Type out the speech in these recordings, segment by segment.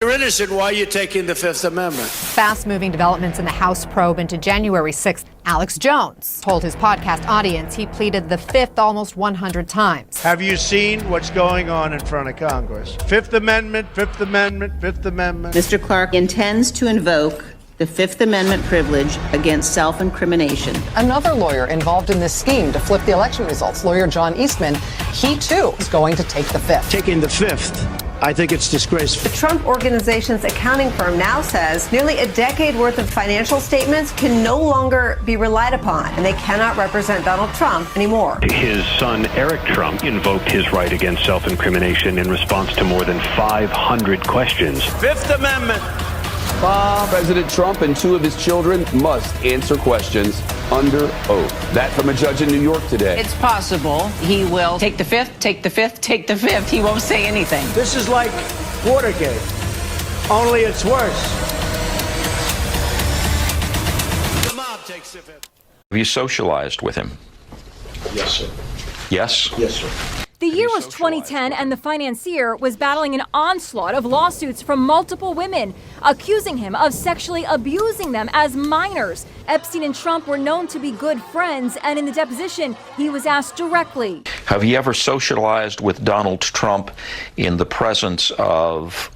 You're innocent. Why are you taking the Fifth Amendment? Fast-moving developments in the House probe into January 6th. Alex Jones told his podcast audience he pleaded the Fifth almost 100 times. Have you seen what's going on in front of Congress? Fifth Amendment, Fifth Amendment, Fifth Amendment. Mr. Clark intends to invoke the Fifth Amendment privilege against self-incrimination. Another lawyer involved in this scheme to flip the election results, lawyer John Eastman, he too is going to take the Fifth. Taking the Fifth. I think it's disgraceful. The Trump Organization's accounting firm now says nearly a decade worth of financial statements can no longer be relied upon, and they cannot represent Donald Trump anymore. His son, Eric Trump, invoked his right against self-incrimination in response to more than 500 questions. Fifth Amendment. President Trump and two of his children must answer questions under oath. That from a judge in New York today. It's possible he will take the Fifth, take the Fifth, take the Fifth. He won't say anything. This is like Watergate, only it's worse. The mob takes the Fifth. Have you socialized with him? Yes, sir. Yes? Yes, sir. The year was 2010, and the financier was battling an onslaught of lawsuits from multiple women, accusing him of sexually abusing them as minors. Epstein and Trump were known to be good friends, and in the deposition, he was asked directly. Have you ever socialized with Donald Trump in the presence of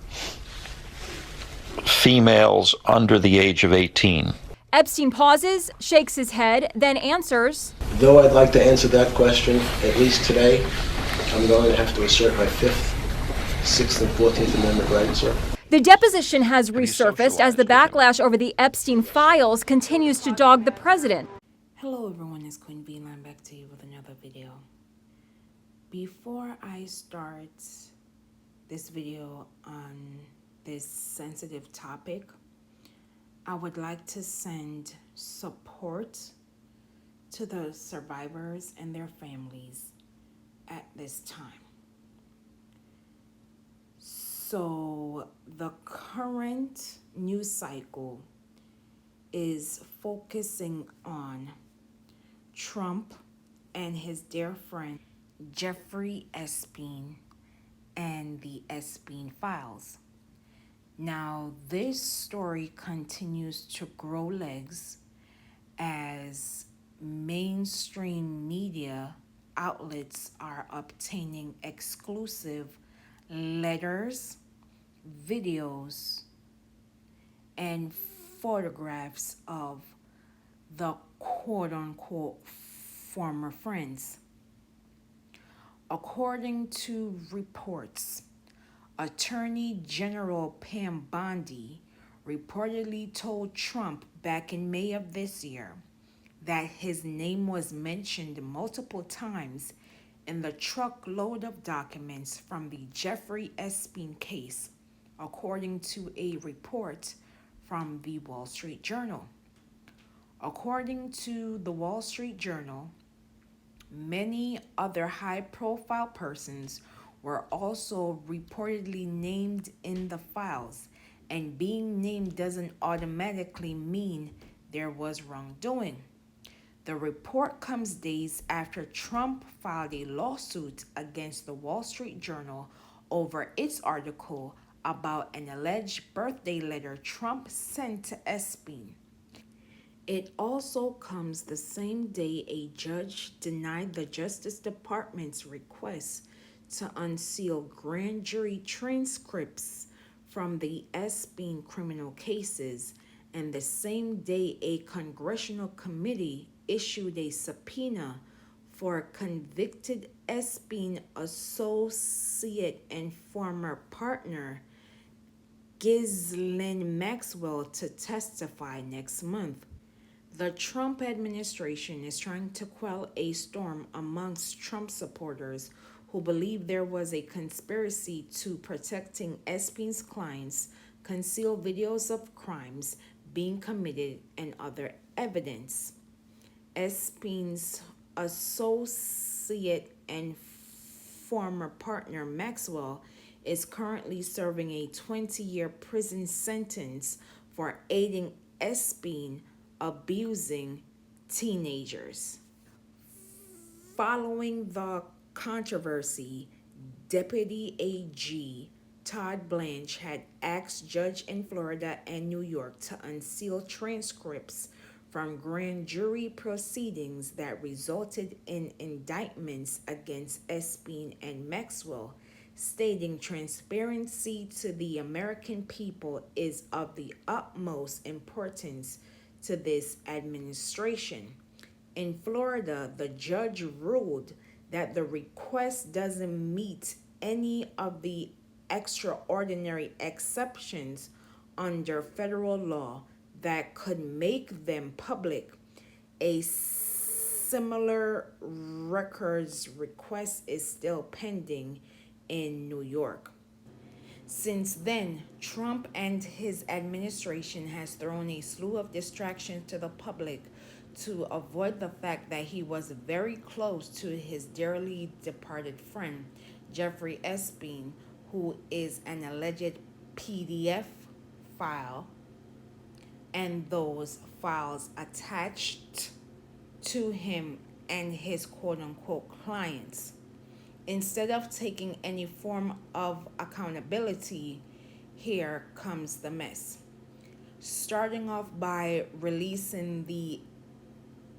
females under the age of 18? Epstein pauses, shakes his head, then answers. Though I'd like to answer that question, at least today, I'm going to have to assert my Fifth, Sixth, and 14th Amendment rights, sir. The deposition has resurfaced as the backlash over the Epstein files continues to dog the president. Hello everyone, it's Queen Bee, and I'm back to you with another video. Before I start this video on this sensitive topic, I would like to send support to the survivors and their families at this time. So the current news cycle is focusing on Trump and his dear friend Jeffrey Epstein and the Epstein files. Now, this story continues to grow legs as mainstream media outlets are obtaining exclusive letters, videos, and photographs of the quote-unquote former friends. According to reports, Attorney General Pam Bondi reportedly told Trump back in May of this year that his name was mentioned multiple times in the truckload of documents from the Jeffrey Epstein case, according to a report from the Wall Street Journal. According to the Wall Street Journal, many other high-profile persons were also reportedly named in the files, and being named doesn't automatically mean there was wrongdoing. The report comes days after Trump filed a lawsuit against the Wall Street Journal over its article about an alleged birthday letter Trump sent to Epstein. It also comes the same day a judge denied the Justice Department's request to unseal grand jury transcripts from the Epstein criminal cases, and the same day a congressional committee issued a subpoena for convicted Epstein associate and former partner Ghislaine Maxwell to testify next month. The Trump administration is trying to quell a storm amongst Trump supporters who believe there was a conspiracy to protecting Epstein's clients, conceal videos of crimes being committed, and other evidence. Epstein's associate and former partner Maxwell is currently serving a 20-year prison sentence for aiding Epstein abusing teenagers. Following the controversy, Deputy AG Todd Blanche had asked judge in Florida and New York to unseal transcripts from grand jury proceedings that resulted in indictments against Epstein and Maxwell, stating transparency to the American people is of the utmost importance to this administration. In Florida, the judge ruled that the request doesn't meet any of the extraordinary exceptions under federal law that could make them public. A similar records request is still pending in New York. Since then, Trump and his administration has thrown a slew of distractions to the public to avoid the fact that he was very close to his dearly departed friend, Jeffrey Epstein, who is an alleged PDF file, and those files attached to him and his quote-unquote clients. Instead of taking any form of accountability, here comes the mess. Starting off by releasing the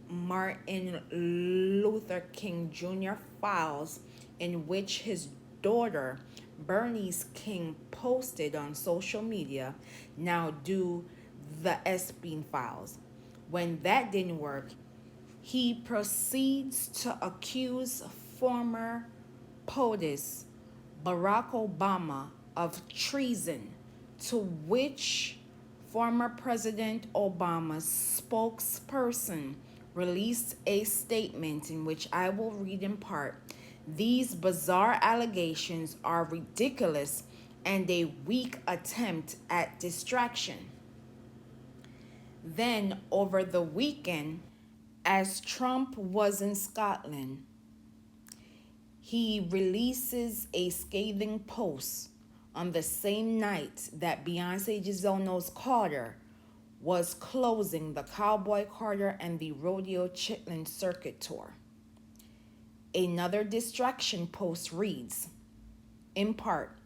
Martin Luther King Jr. files, in which his daughter Bernice King posted on social media. Now do the Epstein files. When that didn't work, he proceeds to accuse former POTUS Barack Obama of treason, to which former President Obama's spokesperson released a statement in which I will read in part. These bizarre allegations are ridiculous and a weak attempt at distraction. Then, over the weekend, as Trump was in Scotland, he releases a scathing post on the same night that Beyonce Giselle Knowles Carter was closing the Cowboy Carter and the Rodeo Chitlin Circuit Tour. Another distraction post reads, in part,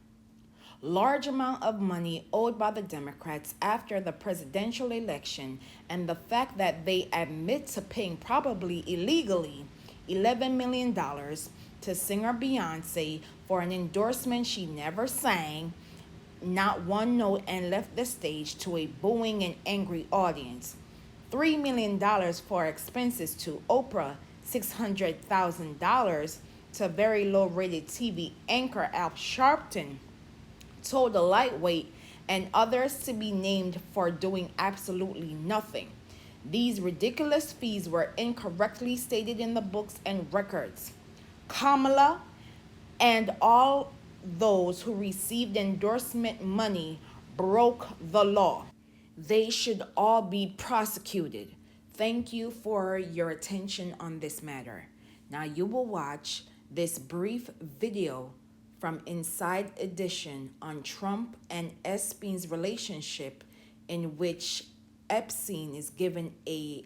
large amount of money owed by the Democrats after the presidential election, and the fact that they admit to paying probably illegally $11 million to singer Beyonce for an endorsement she never sang, not one note, and left the stage to a booing and angry audience. $3 million for expenses to Oprah, $600,000 to very low-rated TV anchor Al Sharpton, told a lightweight, and others to be named for doing absolutely nothing. These ridiculous fees were incorrectly stated in the books and records. Kamala and all those who received endorsement money broke the law. They should all be prosecuted. Thank you for your attention on this matter. Now you will watch this brief video from Inside Edition on Trump and Epstein's relationship, in which Epstein is given a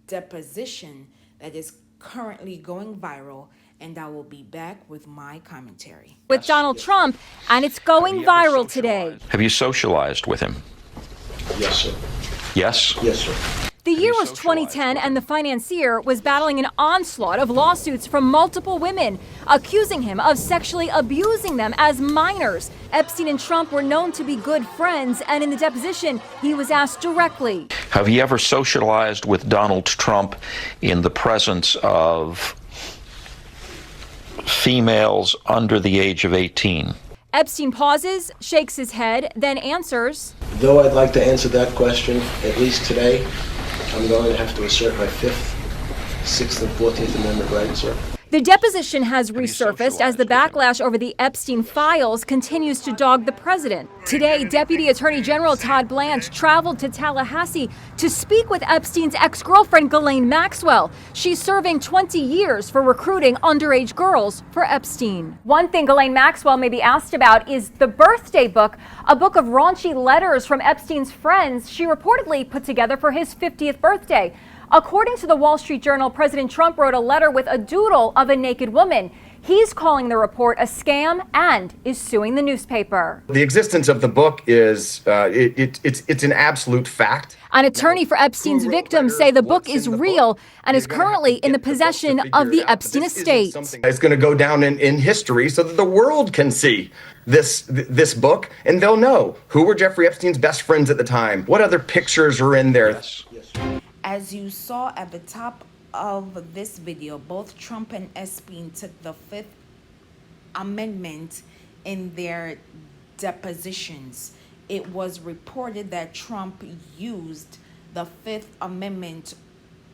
deposition that is currently going viral, and I will be back with my commentary. With Donald Trump, and it's going viral today. Have you socialized with him? Yes, sir. Yes? Yes, sir. The year was 2010, and the financier was battling an onslaught of lawsuits from multiple women, accusing him of sexually abusing them as minors. Epstein and Trump were known to be good friends, and in the deposition, he was asked directly, have you ever socialized with Donald Trump in the presence of females under the age of 18? Epstein pauses, shakes his head, then answers, Though I'd like to answer that question, at least today, I'm going to have to assert my 5th, 6th, and 14th Amendment rights, sir. The deposition has resurfaced as the backlash over the Epstein files continues to dog the president. Today, Deputy Attorney General Todd Blanche traveled to Tallahassee to speak with Epstein's ex-girlfriend, Ghislaine Maxwell. She's serving 20 years for recruiting underage girls for Epstein. One thing Ghislaine Maxwell may be asked about is the birthday book, a book of raunchy letters from Epstein's friends she reportedly put together for his 50th birthday. According to the Wall Street Journal, President Trump wrote a letter with a doodle of a naked woman. He's calling the report a scam and is suing the newspaper. The existence of the book is it's an absolute fact. An attorney for Epstein's victims say the book is real and is currently in the possession of the Epstein estate. It's going to go down in history so that the world can see this book, and they'll know who were Jeffrey Epstein's best friends at the time, what other pictures are in there. As you saw at the top of this video, both Trump and Epstein took the Fifth Amendment in their depositions. It was reported that Trump used the Fifth Amendment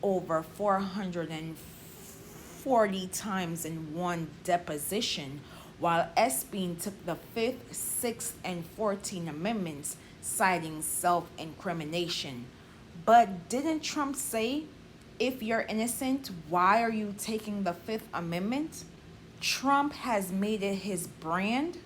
over 440 times in one deposition, while Epstein took the Fifth, Sixth, and 14th Amendments, citing self-incrimination. But didn't Trump say, if you're innocent, why are you taking the Fifth Amendment? Trump has made it his brand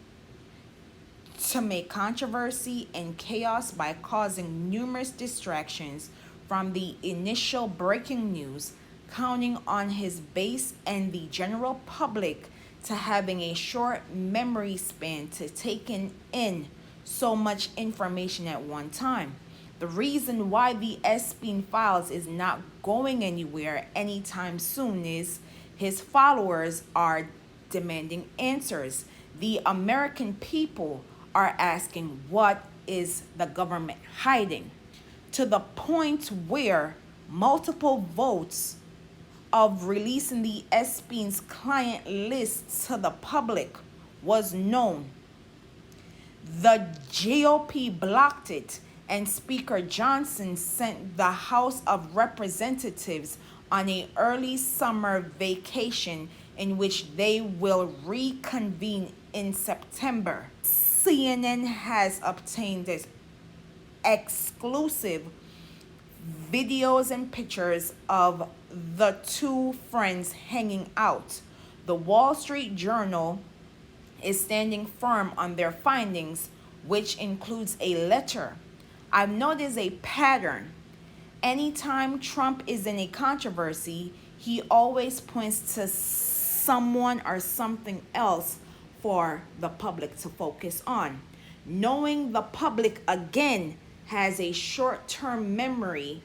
to make controversy and chaos by causing numerous distractions from the initial breaking news, counting on his base and the general public to having a short memory span to taking in so much information at one time. The reason why the Epstein files is not going anywhere anytime soon is his followers are demanding answers. The American people are asking, what is the government hiding? To the point where multiple votes of releasing the Epstein's client lists to the public was known. The GOP blocked it, and Speaker Johnson sent the House of Representatives on an early summer vacation in which they will reconvene in September. CNN has obtained exclusive videos and pictures of the two friends hanging out. The Wall Street Journal is standing firm on their findings, which includes a letter. I've noticed a pattern. Anytime Trump is in a controversy, he always points to someone or something else for the public to focus on. Knowing the public, again, has a short-term memory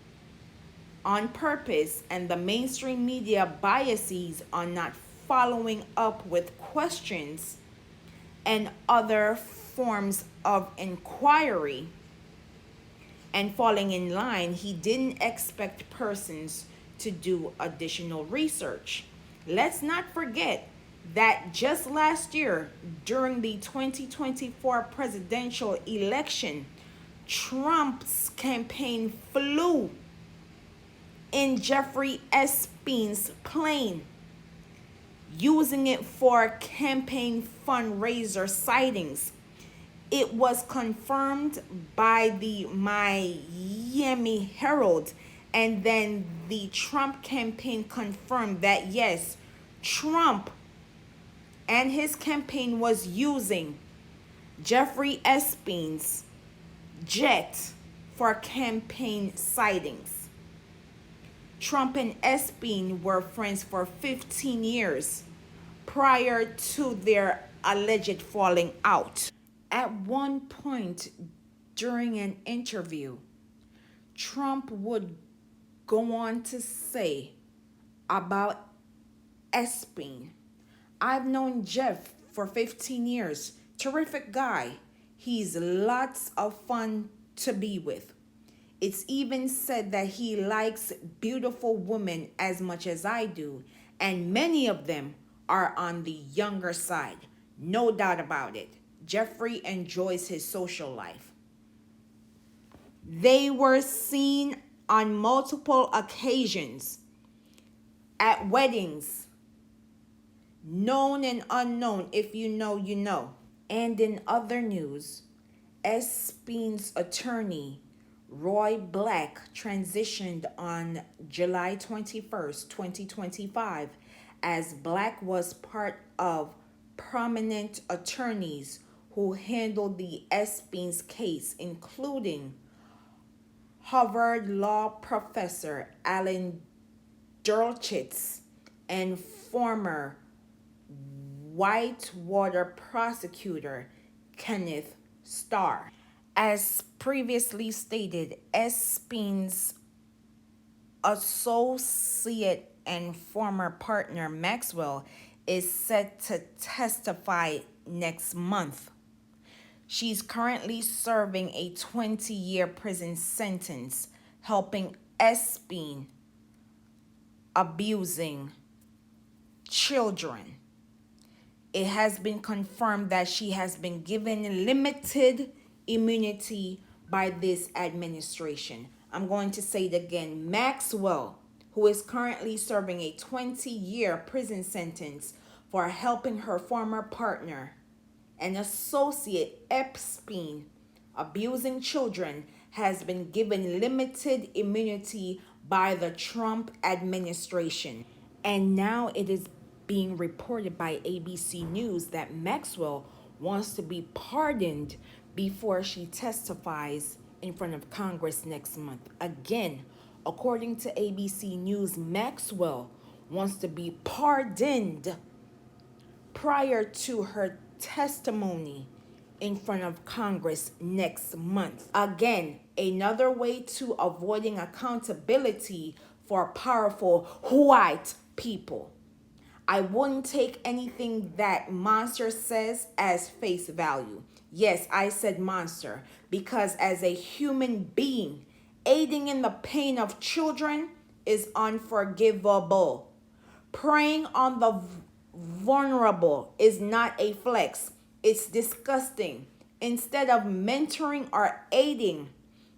on purpose, and the mainstream media biases on not following up with questions and other forms of inquiry and falling in line, he didn't expect persons to do additional research. Let's not forget that just last year, during the 2024 presidential election, Trump's campaign flew in Jeffrey Epstein's plane, using it for campaign fundraiser sightings. It was confirmed by the Miami Herald, and then the Trump campaign confirmed that yes, Trump and his campaign was using Jeffrey Epstein's jet for campaign sightings. Trump and Epstein were friends for 15 years prior to their alleged falling out. At one point during an interview, Trump would go on to say about Epstein, I've known Jeff for 15 years. Terrific guy. He's lots of fun to be with. It's even said that he likes beautiful women as much as I do, and many of them are on the younger side. No doubt about it. Jeffrey enjoys his social life. They were seen on multiple occasions at weddings, known and unknown. If you know, you know. And in other news, Epstein's attorney, Roy Black, transitioned on July 21st, 2025, as Black was part of prominent attorneys who handled the Epstein's case, including Harvard Law professor Alan Dershowitz and former Whitewater prosecutor Kenneth Starr. As previously stated, Espin's associate and former partner Maxwell is set to testify next month. She's currently serving a 20-year prison sentence helping Espin abusing children. It has been confirmed that she has been given limited immunity by this administration. I'm going to say it again. Maxwell, who is currently serving a 20-year prison sentence for helping her former partner and associate Epstein abusing children, has been given limited immunity by the Trump administration. And now it is being reported by ABC News that Maxwell wants to be pardoned before she testifies in front of Congress next month. Again, according to ABC News, Maxwell wants to be pardoned prior to her testimony in front of Congress next month. Again, another way to avoiding accountability for powerful white people. I wouldn't take anything that Monster says as face value. Yes, I said monster because as a human being, aiding in the pain of children is unforgivable. Preying on the vulnerable is not a flex. It's disgusting. Instead of mentoring or aiding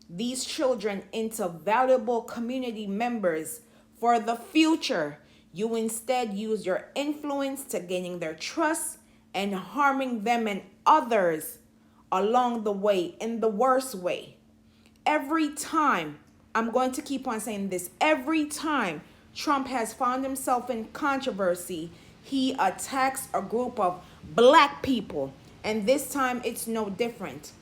these children into valuable community members for the future, you instead use your influence to gaining their trust and harming them and others along the way in the worst way. Every time, I'm going to keep on saying this, every time Trump has found himself in controversy, he attacks a group of black people. And this time it's no different.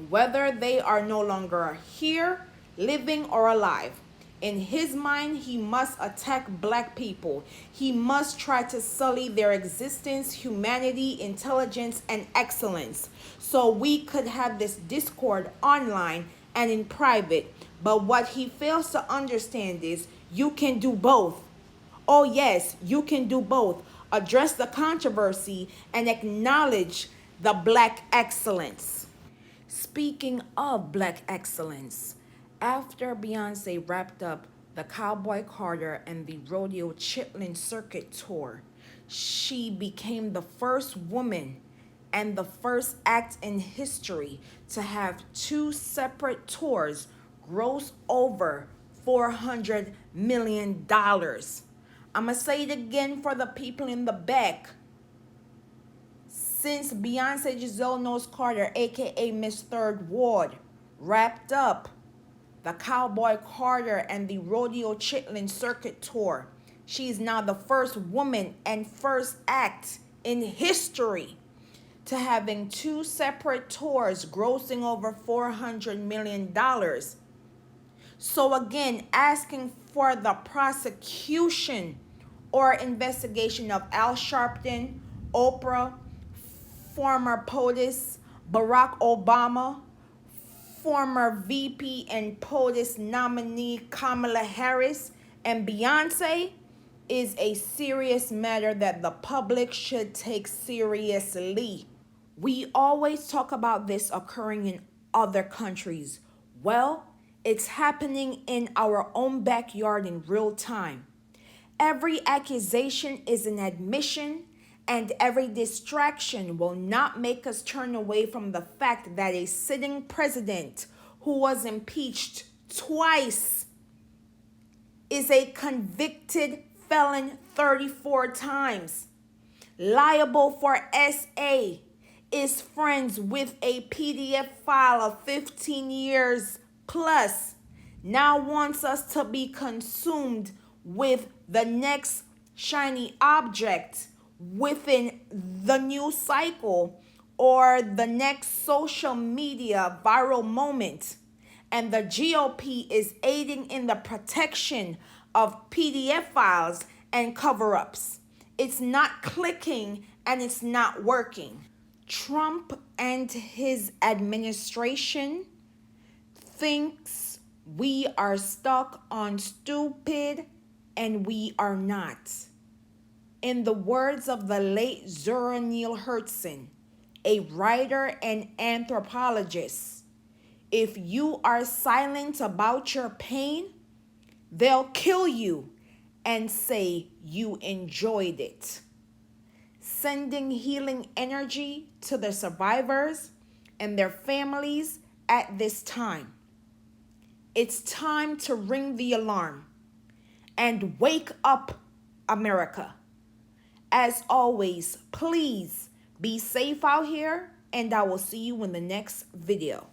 Whether they are no longer here, living or alive. In his mind, he must attack black people. He must try to sully their existence, humanity, intelligence, and excellence. So we could have this discord online and in private. But what he fails to understand is you can do both. Oh yes, you can do both. Address the controversy and acknowledge the black excellence. Speaking of black excellence, after Beyonce wrapped up the Cowboy Carter and the Rodeo Chitlin Circuit tour, she became the first woman and the first act in history to have two separate tours gross over $400 million. I'm going to say it again for the people in the back. Since Beyonce Giselle Knowles-Carter, aka Miss Third Ward, wrapped up the Cowboy Carter and the Rodeo Chitlin Circuit tour, she is now the first woman and first act in history to having two separate tours grossing over $400 million. So again, asking for the prosecution or investigation of Al Sharpton, Oprah, former POTUS, Barack Obama, former VP and POTUS nominee Kamala Harris, and Beyonce is a serious matter that the public should take seriously. We always talk about this occurring in other countries. Well, it's happening in our own backyard in real time. Every accusation is an admission, and every distraction will not make us turn away from the fact that a sitting president who was impeached twice is a convicted felon 34 times, liable for SA, is friends with a PDF file of 15 years plus, now wants us to be consumed with the next shiny object within the news cycle or the next social media viral moment. And the GOP is aiding in the protection of PDF files and cover-ups. It's not clicking and it's not working. Trump and his administration thinks we are stuck on stupid, and we are not. In the words of the late Zora Neale Hurston, a writer and anthropologist, if you are silent about your pain, they'll kill you and say you enjoyed it. Sending healing energy to the survivors and their families at this time. It's time to ring the alarm and wake up, America. As always, please be safe out here, and I will see you in the next video.